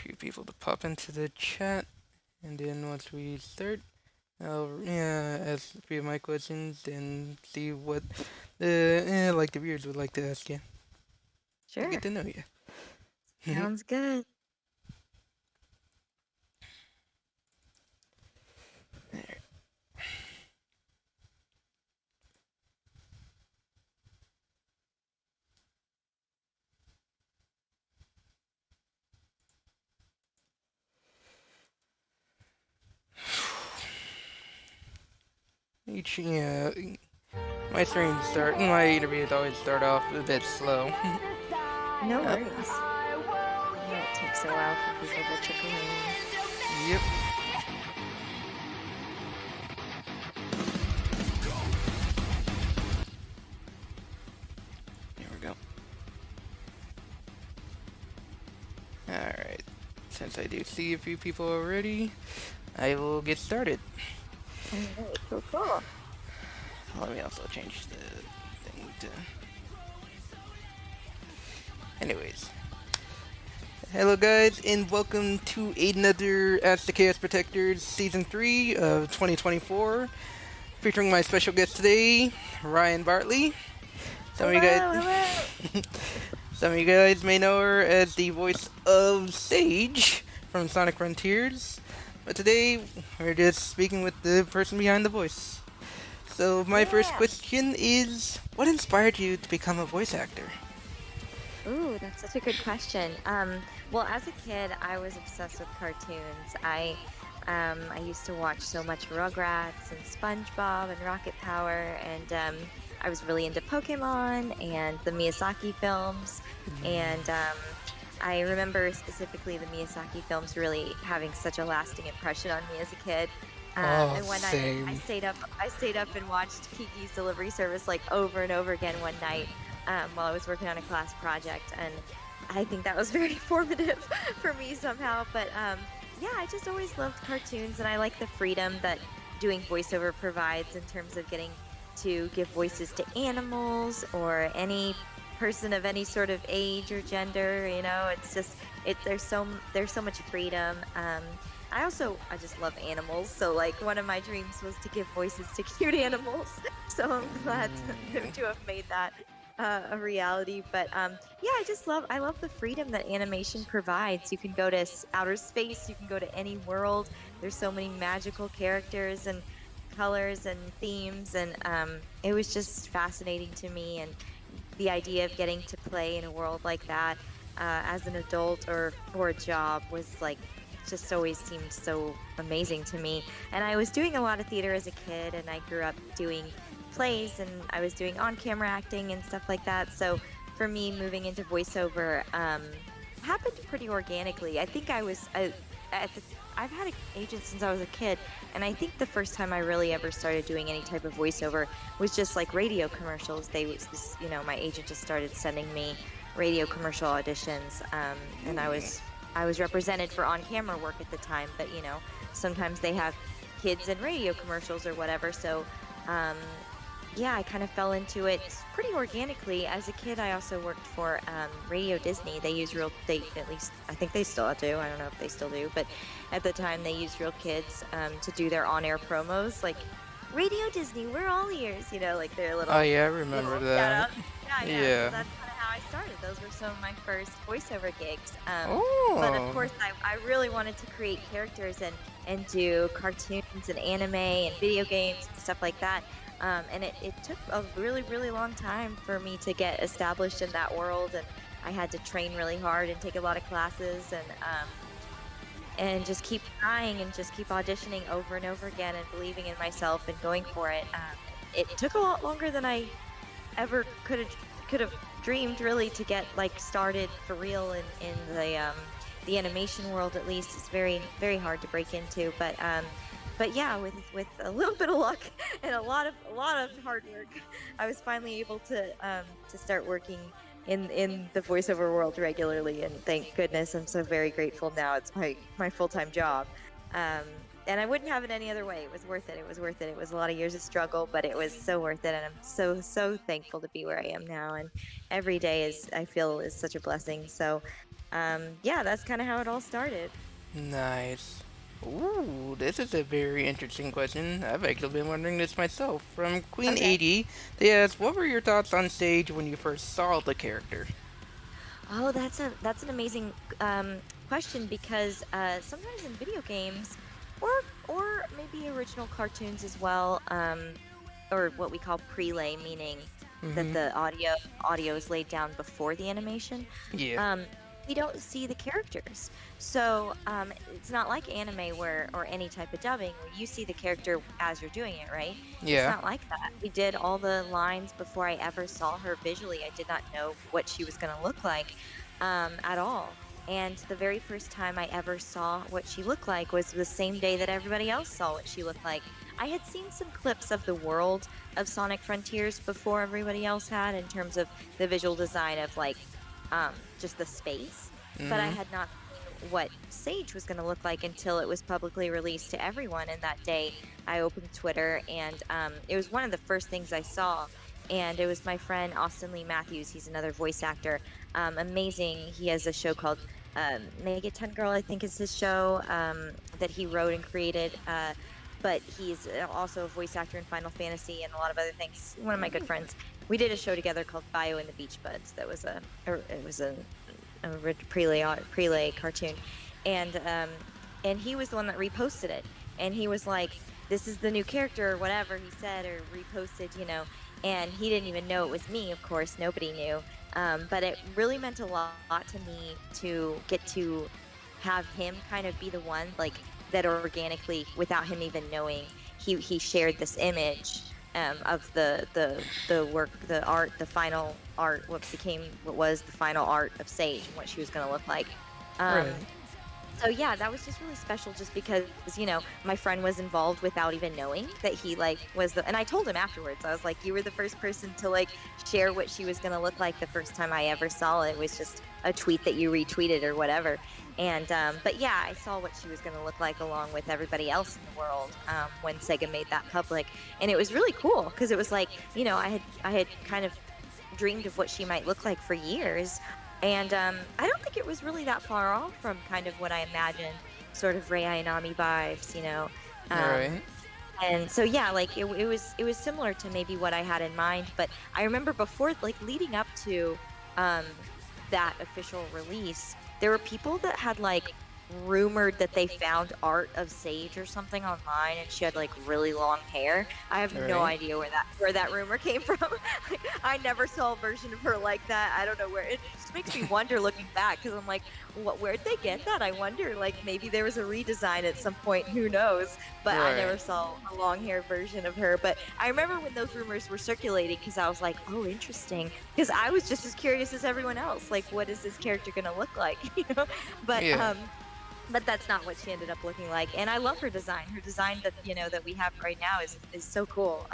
few people to pop into the chat, and then once we start, I'll ask a few of my questions and see what the viewers would like to ask you to get Sure. to know you. Sounds good. My interviews always start off a bit slow. No uh, worries. I know it takes a while for people to trickle in. yep. Here we go. Alright. Since I do see a few people already, I will get started. All right, cool. Let me also change the thing to. Anyways. Hello, guys, and welcome to another Ask the Chaos Protectors Season 3 of 2024. Featuring my special guest today, Ryan Bartley. Hello. Some of you guys may know her as the voice of Sage from Sonic Frontiers. But today, we're just speaking with the person behind the voice. So, my first Yeah. question is, what inspired you to become a voice actor? Ooh, that's such a good question. Well, as a kid, I was obsessed with cartoons. I used to watch so much Rugrats and SpongeBob and Rocket Power, and I was really into Pokemon and the Miyazaki films. And I remember specifically the Miyazaki films really having such a lasting impression on me as a kid. And one night Same. I stayed up and watched Kiki's Delivery Service like over and over again one night while I was working on a class project, and I think that was very formative for me somehow. But yeah, I just always loved cartoons, and I like the freedom that doing voiceover provides in terms of getting to give voices to animals or any person of any sort of age or gender. You know, it's just there's so much freedom. I just love animals, so like one of my dreams was to give voices to cute animals. So I'm glad to have made that a reality. But yeah, I love the freedom that animation provides. You can go to outer space, you can go to any world. There's so many magical characters and colors and themes, and it was just fascinating to me. And the idea of getting to play in a world like that as an adult or a job was like just always seemed so amazing to me. And I was doing a lot of theater as a kid, and I grew up doing plays, and I was doing on-camera acting and stuff like that. So for me, moving into voiceover happened pretty organically. I think I've had an agent since I was a kid, and I think the first time I really ever started doing any type of voiceover was just like radio commercials. My agent just started sending me radio commercial auditions, and I was represented for on-camera work at the time. But sometimes they have kids in radio commercials or whatever. So yeah, I kind of fell into it pretty organically. As a kid, I also worked for Radio Disney. At least I think they still do. I don't know if they still do, but at the time they used real kids to do their on-air promos, like Radio Disney, we're all ears. Like their Oh little yeah, I remember that. shout out. Yeah. So Yeah. that's kind of how I started. Those were some of my first voiceover gigs. But of Oh. course, I really wanted to create characters and do cartoons and anime and video games and stuff like that. And it took a really, really long time for me to get established in that world. And I had to train really hard and take a lot of classes and just keep trying and just keep auditioning over and over again and believing in myself and going for it. It took a lot longer than I ever could have dreamed, really, to get like started for real in the animation world. At least it's very, very hard to break into, but yeah, with a little bit of luck and a lot of hard work, I was finally able to start working in the voiceover world regularly. And thank goodness, I'm so very grateful now. It's my full-time job. And I wouldn't have it any other way. It was worth it. It was worth it. It was a lot of years of struggle, but it was so worth it. And I'm so thankful to be where I am now. And every day I feel is such a blessing. So yeah, that's kind of how it all started. Nice. Ooh, this is a very interesting question. I've actually been wondering this myself. From Queen Okay. 80, they asked, what were your thoughts on stage when you first saw the character? Oh, that's an amazing question because sometimes in video games or or maybe original cartoons as well, or what we call prelay, meaning that Mm-hmm. the audio is laid down before the animation. Yeah. Um, we don't see the characters, so it's not like anime where or any type of dubbing where you see the character as you're doing it, right? It's Yeah. not like that. We did all the lines before I ever saw her visually. I did not know what she was going to look like at all. And the very first time I ever saw what she looked like was the same day that everybody else saw what she looked like. I had seen some clips of the world of Sonic Frontiers before everybody else had in terms of the visual design of like just the space, but I Mm-hmm. had not seen what Sage was going to look like until it was publicly released to everyone. And that day I opened Twitter and it was one of the first things I saw. And it was my friend Austin Lee Matthews. He's another voice actor. Amazing. He has a show called Megaton Girl, I think is his show that he wrote and created. But he's also a voice actor in Final Fantasy and a lot of other things. One of my good friends. We did a show together called Bio and the Beach Buds. That was it was a prelay cartoon, and he was the one that reposted it, and he was like, "This is the new character," or whatever he said, or reposted, and he didn't even know it was me. Of course, nobody knew, but it really meant a lot to me to get to have him kind of be the one like that organically, without him even knowing, he shared this image of the work, the art, the final art, what was the final art of Sage and what she was going to look like. Um, Right. so yeah, that was just really special just because, my friend was involved without even knowing that he like and I told him afterwards, I was like, you were the first person to like share what she was going to look like the first time I ever saw it. It was just a tweet that you retweeted or whatever. And, but yeah, I saw what she was going to look like along with everybody else in the world, when Sega made that public. And it was really cool because it was like, I had kind of dreamed of what she might look like for years. And I don't think it was really that far off from kind of what I imagined, sort of Rei Ayanami vibes. Um, Right. and so yeah, like it was similar to maybe what I had in mind. But I remember before, like leading up to um, that official release, there were people that had like rumored that they found art of Sage or something online, and she had like really long hair. I have no Right. idea where that rumor came from. Like, I never saw a version of her like that. I don't know where. It just makes me wonder looking back because I'm like, where'd they get that? I wonder. Like maybe there was a redesign at some point. Who knows? But I Right. never saw a long hair version of her. But I remember when those rumors were circulating because I was like, oh, interesting. Because I was just as curious as everyone else. Like, what is this character gonna look like? But Yeah. but that's not what she ended up looking like. And I love her design. Her design that that we have right now is so cool.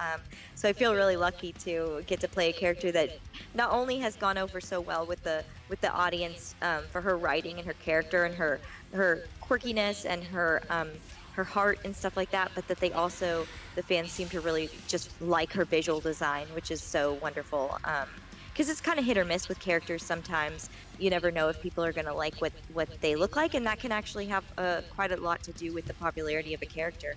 So I feel really lucky to get to play a character that not only has gone over so well with the audience, for her writing and her character and her quirkiness and her heart and stuff like that, but that the fans seem to really just like her visual design, which is so wonderful. Because it's kind of hit or miss with characters sometimes. You never know if people are going to like what they look like, and that can actually have quite a lot to do with the popularity of a character.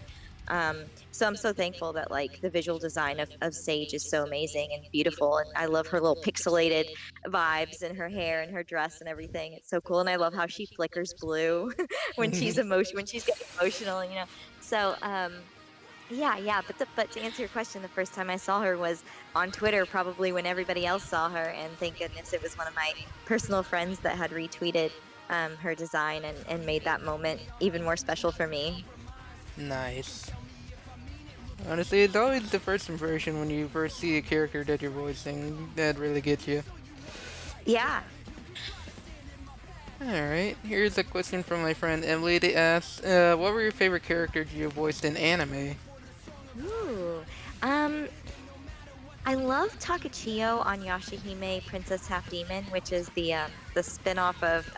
So I'm so thankful that like the visual design of Sage is so amazing and beautiful, and I love her little pixelated vibes and her hair and her dress and everything. It's so cool, and I love how she flickers blue when she's getting emotional. So yeah, yeah, but to answer your question, the first time I saw her was on Twitter, probably when everybody else saw her, and thank goodness it was one of my personal friends that had retweeted her design and made that moment even more special for me. Nice. Honestly, it's always the first impression when you first see a character that you're voicing that really gets you. Yeah. Alright, here's a question from my friend Emily. They asked, what were your favorite characters you voiced in anime? Ooh. Um, I love Takachiyo on Yashahime Princess Half Demon, which is the spin-off of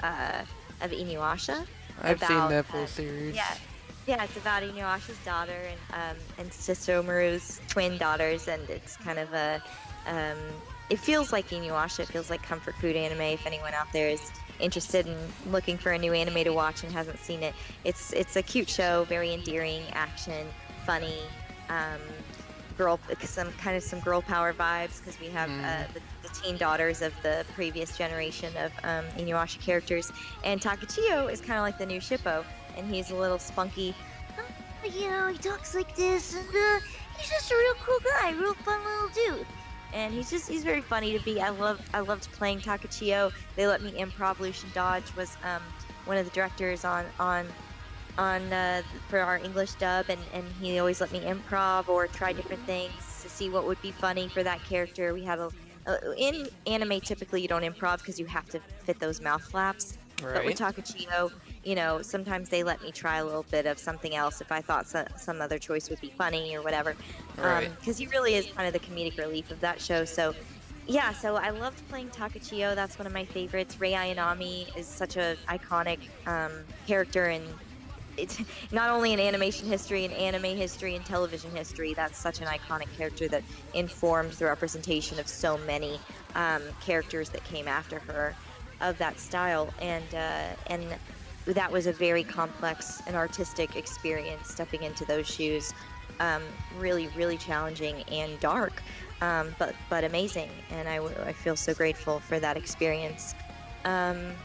Inuyasha I've seen about that full series. yeah. Yeah, it's about Inuyasha's daughter and Susumaru's twin daughters, and it's kind of um it feels like Inuyasha. It feels like comfort food anime if anyone out there is interested in looking for a new anime to watch and hasn't seen it, it's a cute show, very endearing, action, funny, um, some girl power vibes, because we have the teen daughters of the previous generation of Inuyasha characters, and Takachio is kind of like the new Shippo, and he's a little spunky. He talks like this, and he's just a real cool guy, real fun little dude. And he's very funny to be. I loved playing Takachio. They let me improv. Lucian Dodge was one of the directors on for our English dub, and he always let me improv or try different things to see what would be funny for that character. We had in anime, typically you don't improv because you have to fit those mouth flaps. Right. But with Takachio, sometimes they let me try a little bit of something else if I thought some other choice would be funny or whatever. Right. Because he really is kind of the comedic relief of that show. So yeah, so I loved playing Takachio. That's one of my favorites. Rei Ayanami is such a iconic character, and it's not only in animation history, in anime history, and television history. That's such an iconic character that informed the representation of so many characters that came after her of that style, and that was a very complex and artistic experience, stepping into those shoes. Really, really challenging and dark, but amazing, and I feel so grateful for that experience. And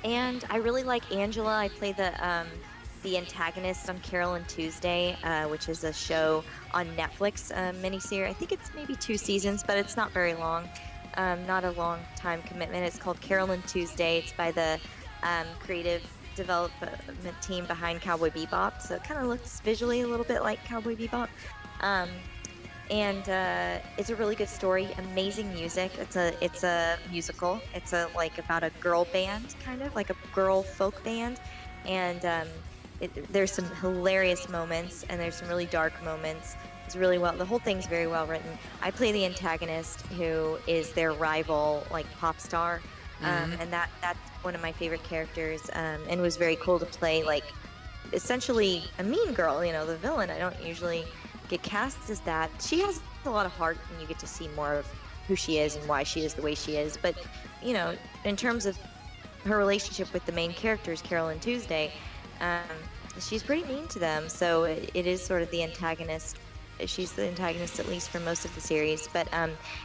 I really like Angela. I play the antagonist on Carol and Tuesday, which is a show on Netflix, miniseries. I think it's maybe 2 seasons, but it's not very long. Not a long time commitment. It's called Carol and Tuesday. It's by the creative development team behind Cowboy Bebop, so it kind of looks visually a little bit like Cowboy Bebop. And it's a really good story, amazing music. It's a musical. It's like about a girl band, kind of like a girl folk band, and there's some hilarious moments and there's some really dark moments. It's really the whole thing's very well written. I play the antagonist, who is their rival, like, pop star, and that's one of my favorite characters, and it was very cool to play, like, essentially a mean girl, the villain. I don't usually get cast as that. She has a lot of heart, and you get to see more of who she is and why she is the way she is. But, in terms of her relationship with the main characters, Carol and Tuesday, she's pretty mean to them, so it is sort of the antagonist. She's the antagonist, at least for most of the series. But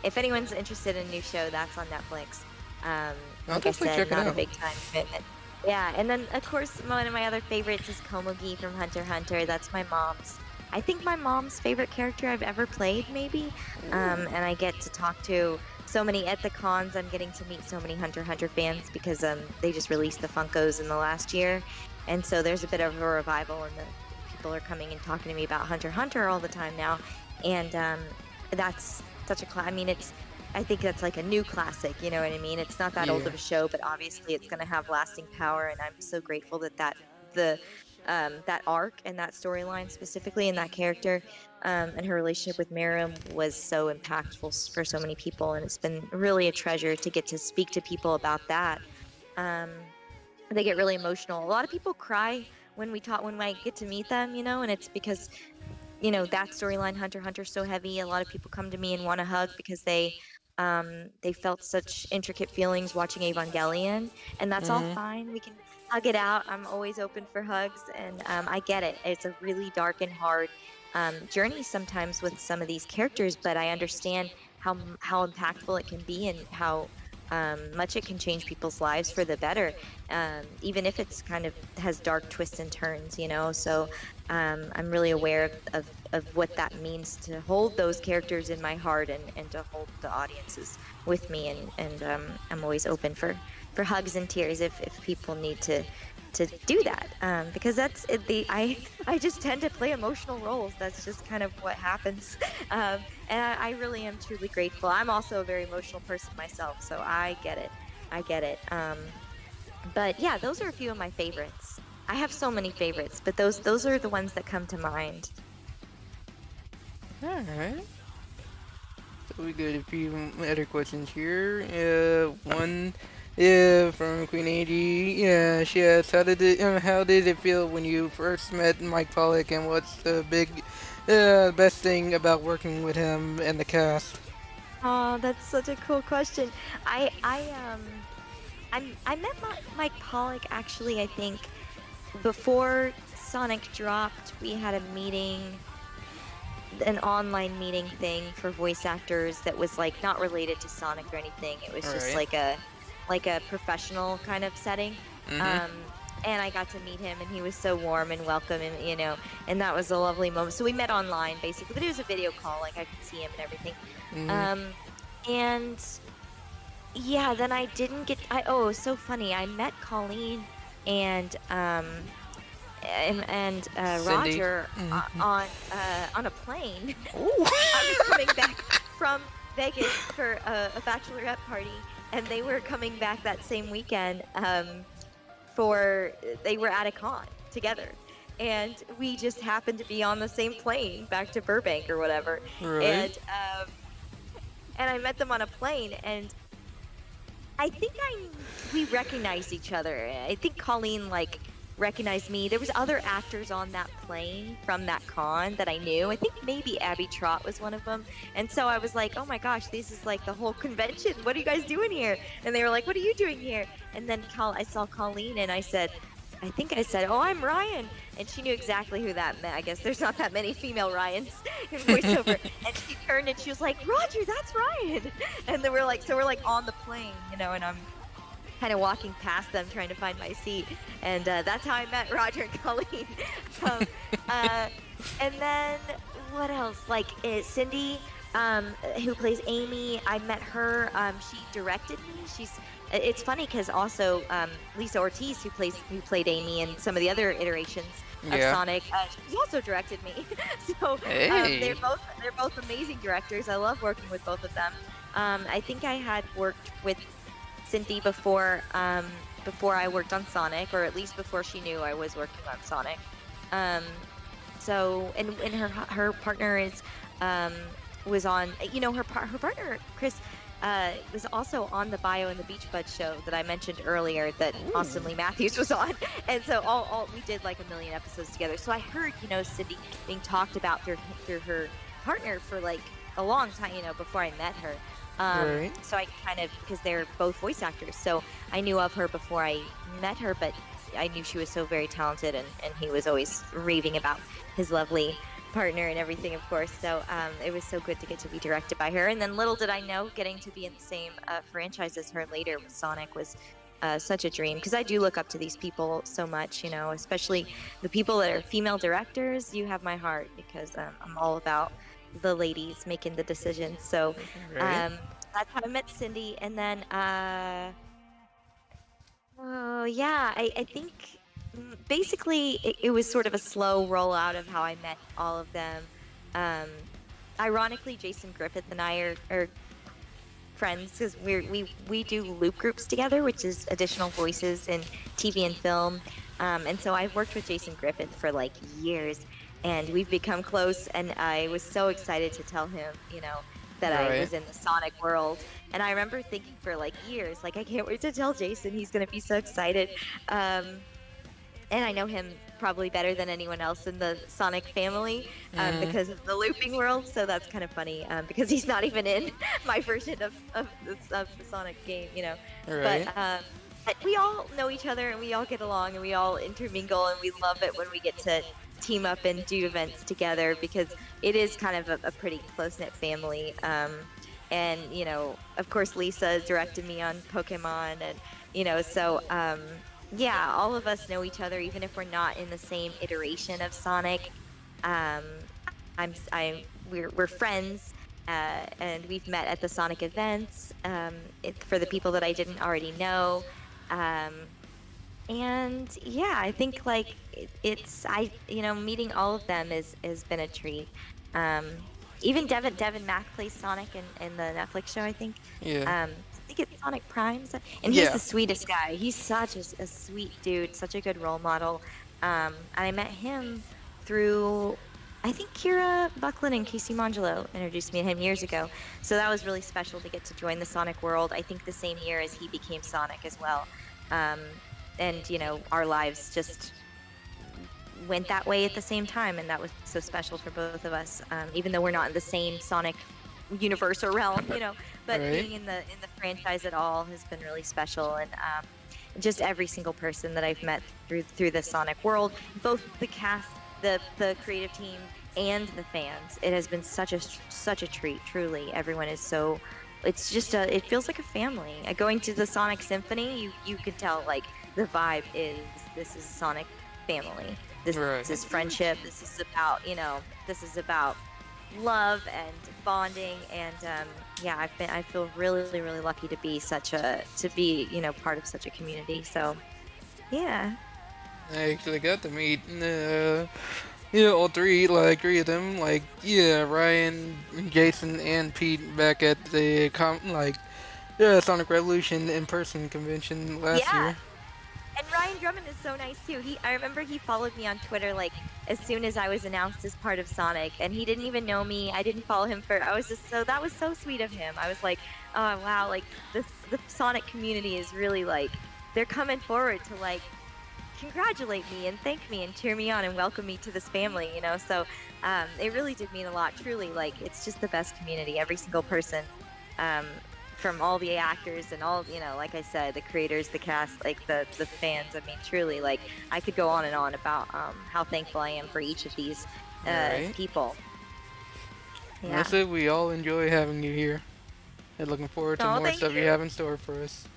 if anyone's interested in a new show, that's on Netflix. Like I said, not a big time commitment. Yeah, and then of course one of my other favorites is Komugi from Hunter x Hunter. That's I think my mom's favorite character I've ever played, maybe. And I get to talk to so many at the cons. I'm getting to meet so many Hunter x Hunter fans because they just released the Funkos in the last year, and so there's a bit of a revival, and people are coming and talking to me about Hunter x Hunter all the time now, and that's such a I think that's like a new classic, you know what I mean? It's not that old of a show, but obviously it's going to have lasting power, and I'm so grateful that arc and that storyline specifically, and that character and her relationship with Miriam was so impactful for so many people, and it's been really a treasure to get to speak to people about that. They get really emotional. A lot of people cry when I get to meet them, and it's because that storyline, Hunter x Hunter, is so heavy. A lot of people come to me and want a hug because they felt such intricate feelings watching Evangelion, and that's all fine. We can hug it out. I'm always open for hugs, and I get it. It's a really dark and hard journey sometimes with some of these characters, but I understand how impactful it can be, and how much it can change people's lives for the better, even if it's kind of has dark twists and turns, so I'm really aware of what that means to hold those characters in my heart, and to hold the audiences with me, and I'm always open for hugs and tears if people need to do that, because that's I just tend to play emotional roles. That's just kind of what happens, and I really am truly grateful. I'm also a very emotional person myself, so I get it. But yeah, those are a few of my favorites. I have so many favorites, but those are the ones that come to mind. All right. So we got a few other questions here. One. Yeah, from Queen AD. Yeah, she asks, how did it feel when you first met Mike Powell, and what's the best thing about working with him and the cast? Oh, that's such a cool question. I I met Mike Pollock actually. I think before Sonic dropped, we had a meeting, an online meeting thing for voice actors that was like not related to Sonic or anything. It was just Right. like a professional kind of setting. Mhm. And I got to meet him, and he was so warm and welcoming, and that was a lovely moment. So we met online basically, but it was a video call, like I could see him and everything. Mhm. Um, and yeah, then I didn't get. Oh, it was so funny. I met Colleen and Cindy. Roger Mhm. on a plane. Ooh. I was coming back from Vegas for a bachelorette party, and they were coming back that same weekend. They were at a con together, and we just happened to be on the same plane back to Burbank or whatever. Right. And I met them on a plane, and I think we recognized each other. I think Colleen like recognized me. There was other actors on that plane from that con that I knew. I think maybe Abby Trott was one of them. And so I was like, "Oh my gosh, this is like the whole convention. What are you guys doing here?" And they were like, "What are you doing here?" And then I saw Colleen, and I think I said, "Oh, I'm Ryan," and she knew exactly who that meant. I guess there's not that many female Ryans in voiceover. And she turned and she was like, "Roger, that's Ryan." And then we're like on the plane, and I'm kind of walking past them trying to find my seat, and that's how I met Roger and Colleen. um, uh, and then what else? Like Cindy, who plays Amy, I met her. She directed me. It's funny because also Lisa Ortiz, who played Amy in some of the other iterations of Yeah. Sonic, she's also directed me. So Hey. they're both amazing directors. I love working with both of them. I think I had worked with Cindy before I worked on Sonic, or at least before she knew I was working on Sonic. Um, and her partner was on, her partner Chris was also on the Bio and the Beach Bud show that I mentioned earlier that Austin Ooh. Lee Matthews was on. And so all we did like a million episodes together. So I heard, Cindy being talked about through her partner for like a long time, before I met her. Right. So I kind of, because they're both voice actors, so I knew of her before I met her, but I knew she was so very talented, and he was always raving about his lovely partner and everything, of course. So it was so good to get to be directed by her. And then little did I know, getting to be in the same franchise as her later with Sonic was such a dream, because I do look up to these people so much, especially the people that are female directors. You have my heart, because I'm all about the ladies making the decisions. So Right. um, that's how I met Cindy. And then, oh yeah, I think basically it was sort of a slow rollout of how I met all of them. Um, Ironically, Jason Griffith and I are friends because we do loop groups together, which is additional voices in TV and film. And so I've worked with Jason Griffith for like years, and we've become close. And I was so excited to tell him, that I Right. was in the Sonic world. And I remember thinking for like years, like, I can't wait to tell Jason. He's gonna be so excited. Um, and I know him probably better than anyone else in the Sonic family, Mhm. because of the looping world. So that's kind of funny, because he's not even in my version of the Sonic game, But, Right. but we all know each other, and we all get along, and we all intermingle, and we love it when we get to team up and do events together, because it is kind of a pretty close-knit family. And of course, Lisa directed me on Pokemon, and so yeah, all of us know each other, even if we're not in the same iteration of Sonic. Um, we're friends, and we've met at the Sonic events. For the people that I didn't already know, um, and yeah, I think like meeting all of them has been a treat. Um, Even Devin Mack plays Sonic in the Netflix show, I think. Yeah. I think it's Sonic Prime, and he's Yeah. the sweetest guy. He's such a sweet dude, such a good role model. And I met him through, I think Kira Buckland and Casey Mangelo introduced me to him years ago. So that was really special to get to join the Sonic world. I think the same year as he became Sonic as well. Um, and our lives just went that way at the same time, and that was so special for both of us. Even though we're not in the same Sonic universe or realm, but Right. being in the franchise at all has been really special, and just every single person that I've met through the Sonic world, both the cast, the creative team, and the fans. It has been such a treat. Truly, everyone is so. It's just it feels like a family. Going to the Sonic Symphony, you could tell like the vibe is this is Sonic family. This Right. is friendship. This is about love and bonding, and yeah, I feel really lucky to be part of such a community. So yeah. I actually got to meet all three, like three of them, like Ryan, Jason, and Pete back at the Sonic Revolution in person convention last Yeah. year. And Ryan Drummond is so nice too. I remember he followed me on Twitter like as soon as I was announced as part of Sonic, and he didn't even know me. I didn't follow him for. I was just that was so sweet of him. I was like, oh wow, like the Sonic community is really like they're coming forward to like congratulate me and thank me and cheer me on and welcome me to this family. So it really did mean a lot. Truly, like it's just the best community. Every single person. From all the actors and all, like I said, the creators, the cast, like the fans. I mean, truly, like I could go on and on about how thankful I am for each of these Right. people. Yeah. That's it. We all enjoy having you here, and looking forward to Oh, more thank stuff you you. have in store for us.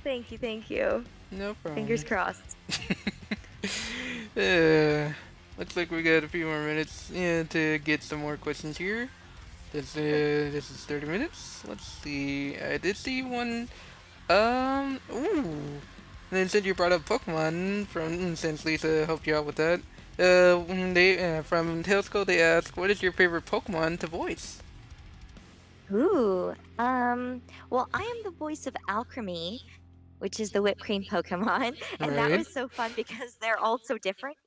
Thank you. No problem. Fingers crossed. Looks like we got a few more minutes to get some more questions here. This is 30 minutes. Let's see. I did see one. Ooh. And then since you brought up Pokemon, since Lisa helped you out with that, from Tailsco they asked, "What is your favorite Pokemon to voice?" Ooh. Well, I am the voice of Alchemy, which is the whipped cream Pokemon. And that Right. was so fun because they're all so different.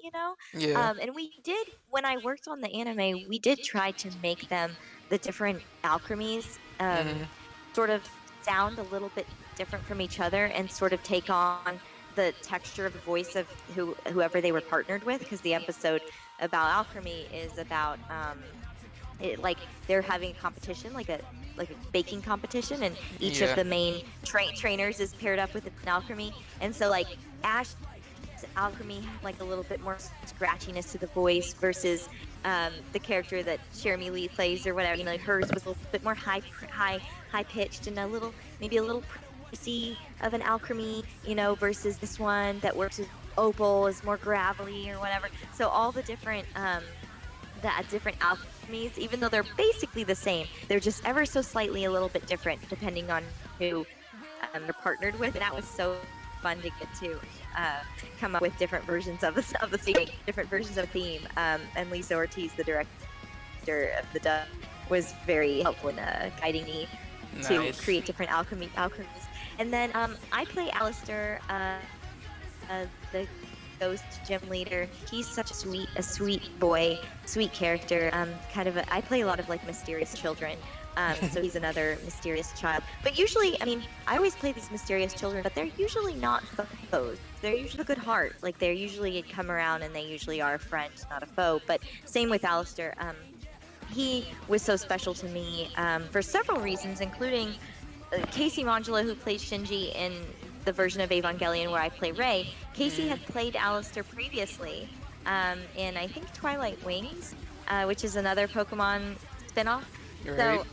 Yeah. And we did, when I worked on the anime, we did try to make them, the different alchemies, Mhm. sort of sound a little bit different from each other and sort of take on the texture of the voice of whoever they were partnered with, because the episode about alchemy is about like they're having a competition, like a baking competition, and each of Yeah. the main trainers is paired up with an alchemy, and so like Ash's alchemy had like a little bit more scratchiness to the voice versus the character that Jeremy Lee plays or whatever. Hers was a little bit more high pitched and maybe a little prissy of an alchemy, versus this one that works with Opal is more gravelly or whatever. So all the different different alchemies, even though they're basically the same, they're just ever so slightly a little bit different depending on who they're partnered with. And that was so fun to get to come up with different versions of the theme, different versions of theme. And Lisa Ortiz, the director of the dub, was very helpful in guiding me to Nice. create different alchemies. And then I play Alistair, the ghost gym leader. He's such a sweet boy, sweet character. I play a lot of like mysterious children. So he's another mysterious child. But usually, I mean, I always play these mysterious children, but they're usually not foes. They're usually a good heart. Like they're usually come around and they usually are a friend, not a foe. But same with Alistair. He was so special to me for several reasons, including Casey Mangela, who plays Shinji in the version of Evangelion where I play Rei. Casey had played Alistair previously in, I think, Twilight Wings, which is another Pokemon spinoff. Right.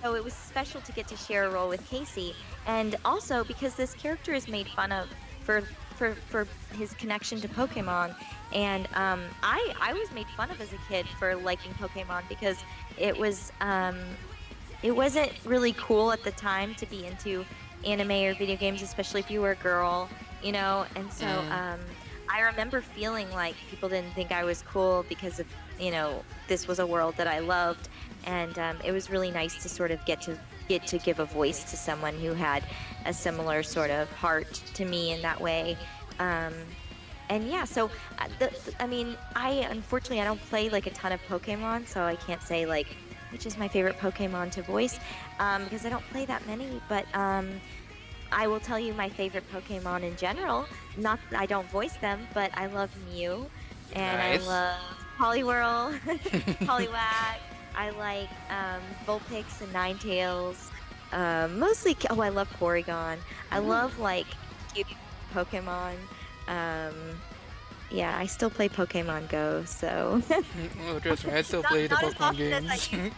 So it was special to get to share a role with Casey, and also because this character is made fun of for his connection to Pokemon, and I was made fun of as a kid for liking Pokemon because it wasn't really cool at the time to be into anime or video games, especially if you were a girl, and so I remember feeling like people didn't think I was cool because of this was a world that I loved, and it was really nice to sort of get to give a voice to someone who had a similar sort of heart to me in that way. And yeah, so I mean, unfortunately I don't play like a ton of Pokemon, so I can't say like which is my favorite Pokemon to voice, because I don't play that many, but I will tell you my favorite Pokemon in general. Not that I don't voice them, but I love Mew, and Nice. I love Poliwhirl, Poliwag, I like Vulpix and Ninetales. Mostly, oh, I love Porygon. I love like cute Pokemon. Um, yeah, I still play Pokemon Go, so Oh, trust me, I still play the not as Pokemon often as I games. used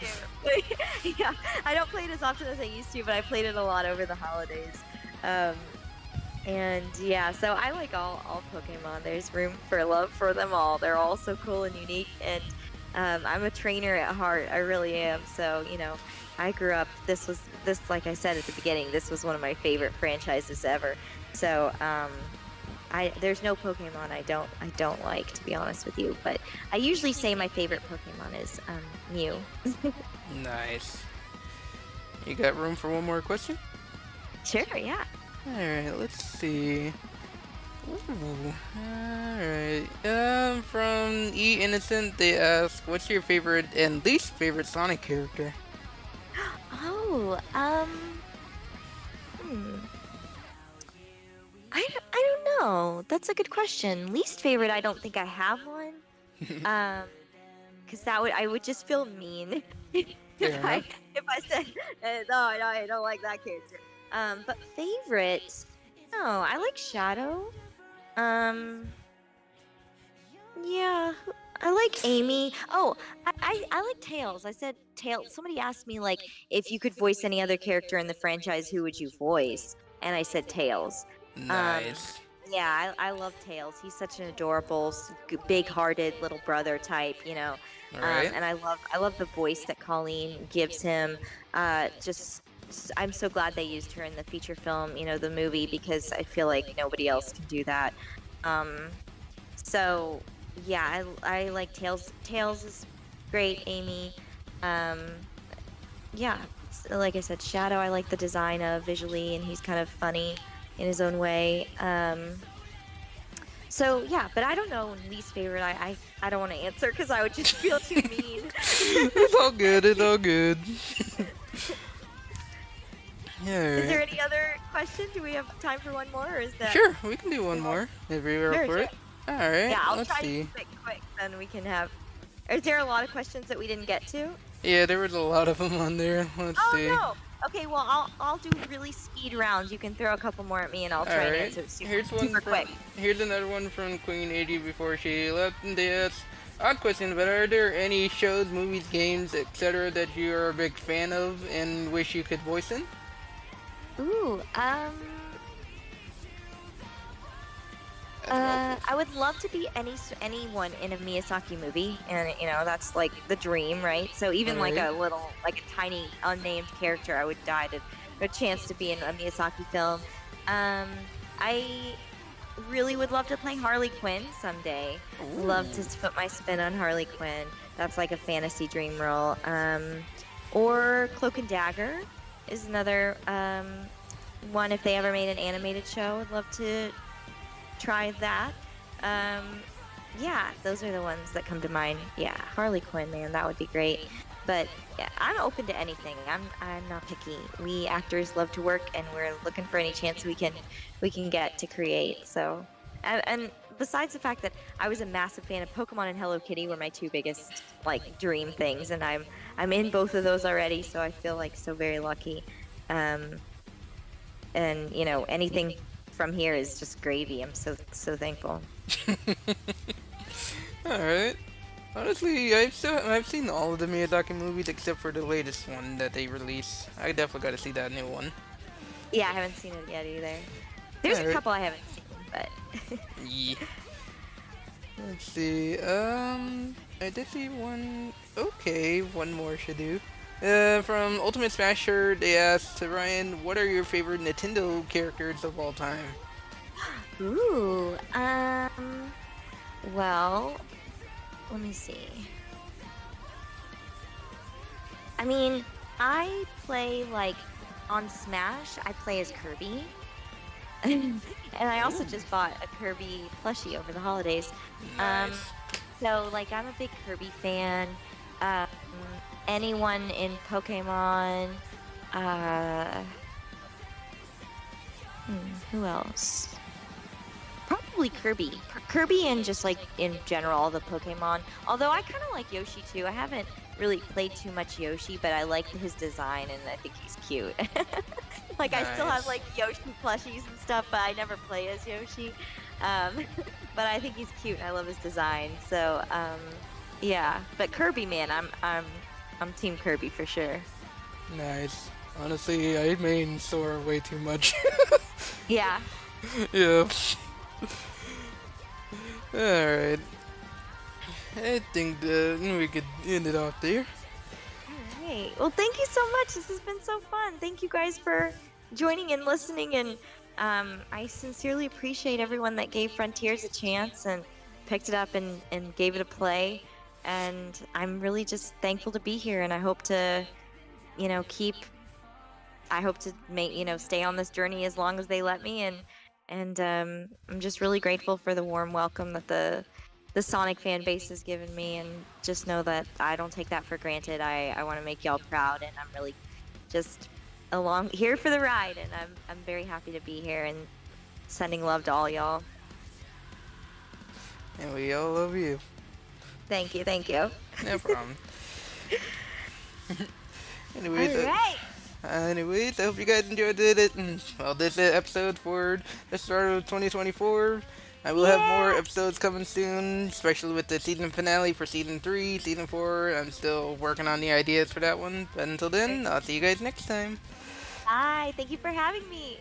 to. Yeah, I don't play it as often as I used to, but I played it a lot over the holidays. Um, and yeah, so I like all Pokemon. There's room for love for them all. They're all so cool and unique. And I'm a trainer at heart. I really am. So, I grew up. This, like I said at the beginning, this was one of my favorite franchises ever. So, there's no Pokemon I don't like, to be honest with you. But I usually say my favorite Pokemon is Mew. Nice. You got room for one more question? Sure, yeah. Alright, let's see. Ooh, alright. From E Innocent, they ask, what's your favorite and least favorite Sonic character? Oh, hmm. I don't know. That's a good question. Least favorite, I don't think I have one. Because I would just feel mean if Fair I enough. if I said no, I don't like that character. But favorite, no, I like Shadow. Um, yeah, I like Amy. Oh, I like Tails. I said Tails. Somebody asked me like if you could voice any other character in the franchise, who would you voice? And I said Tails. Um, Nice. yeah, I love Tails. He's such an adorable, big-hearted little brother type. Alright. And I love the voice that Colleen gives him. I'm so glad they used her in the feature film, the movie, because I feel like nobody else can do that. Um, so yeah, I like Tails. Tails is great, Amy. Um, yeah, like I said, Shadow, I like the design of visually, and he's kind of funny in his own way. So yeah, but I don't know least favorite. I don't want to answer because I would just feel too mean. It's all good, it's all good. Yeah, Is there alright. any other question? Do we have time for one more, or is that Sure, we can do one all? more if you're up Sure, for sure. it. Alright, Yeah, I'll let's try to see. keep it quick. Then we can have. Is there a lot of questions that we didn't get to? Yeah, there was a lot of them on there. Let's Oh see. no. Okay, well I'll do really speed rounds. You can throw a couple more at me, and I'll try and Alright, answer super here's one super from. quick. Here's another one from Queen 80 before she left, and they asked, odd question, but are there any shows, movies, games, etc. that you are a big fan of and wish you could voice in? Ooh, That's well. I would love to be anyone in a Miyazaki movie, and that's like the dream, right? So even like Alright. like a tiny unnamed character, I would die to a chance to be in a Miyazaki film. I really would love to play Harley Quinn someday. Love Ooh. to put my spin on Harley Quinn. That's like a fantasy dream role. Or Cloak and Dagger is another one. If they ever made an animated show, I'd love to try that. Yeah, those are the ones that come to mind. Yeah, Harley Quinn, man, that would be great. But yeah, I'm open to anything. I'm not picky. We actors love to work, and we're looking for any chance we can get to create. So, and besides the fact that I was a massive fan of Pokemon and Hello Kitty were my two biggest like dream things, and I'm in both of those already, so I feel like so very lucky. Um, and anything from here is just gravy. I'm so thankful. Alright. Honestly, I've seen all of the Miyazaki movies except for the latest one that they released. I definitely gotta see that new one. Yeah, I haven't seen it yet either. There's a Alright. couple I haven't seen, but Yeah. Let's see. I did see one. Okay, one more should do. From Ultimate Smasher, they asked to Ryan, "What are your favorite Nintendo characters of all time?" ooh, well, let me see. I mean, I play like on Smash. I play as Kirby, and I also Ooh, just bought a Kirby plushie over the holidays. Um, nice. so like I'm a big Kirby fan. Um, anyone in Pokemon. Uh, who else? Probably probably Kirby. Kirby and just like in general all the Pokemon. Although I kind of like Yoshi too. I haven't really played too much Yoshi, but I like his design and I think he's cute. Like I still have Nice. like Yoshi plushies and stuff, but I never play as Yoshi. But I think he's cute and I love his design. So yeah, but Kirby, man, I'm Team Kirby for sure. Nice. Honestly, I main Sora way too much. Yeah. Yeah. Alright. I think we could end it off there. All right. Well, thank you so much. This has been so fun. Thank you guys for joining and listening. And I sincerely appreciate everyone that gave Frontiers a chance and picked it up and gave it a play. And I'm really just thankful to be here. And I hope to, I hope to stay on this journey as long as they let me. And I'm just really grateful for the warm welcome that the Sonic fan base has given me, and just know that I don't take that for granted. I want to make y'all proud, and I'm really just along here for the ride, and I'm very happy to be here and sending love to all y'all. And we all love you. Thank you, thank you. No problem. Anyways, All right. anyways, I hope you guys enjoyed it. And, well, this is episode for the start of 2024. I will have more episodes coming soon, especially with the season finale for season 3, season 4. I'm still working on the ideas for that one. But until then, I'll see you guys next time. Bye. Thank you for having me.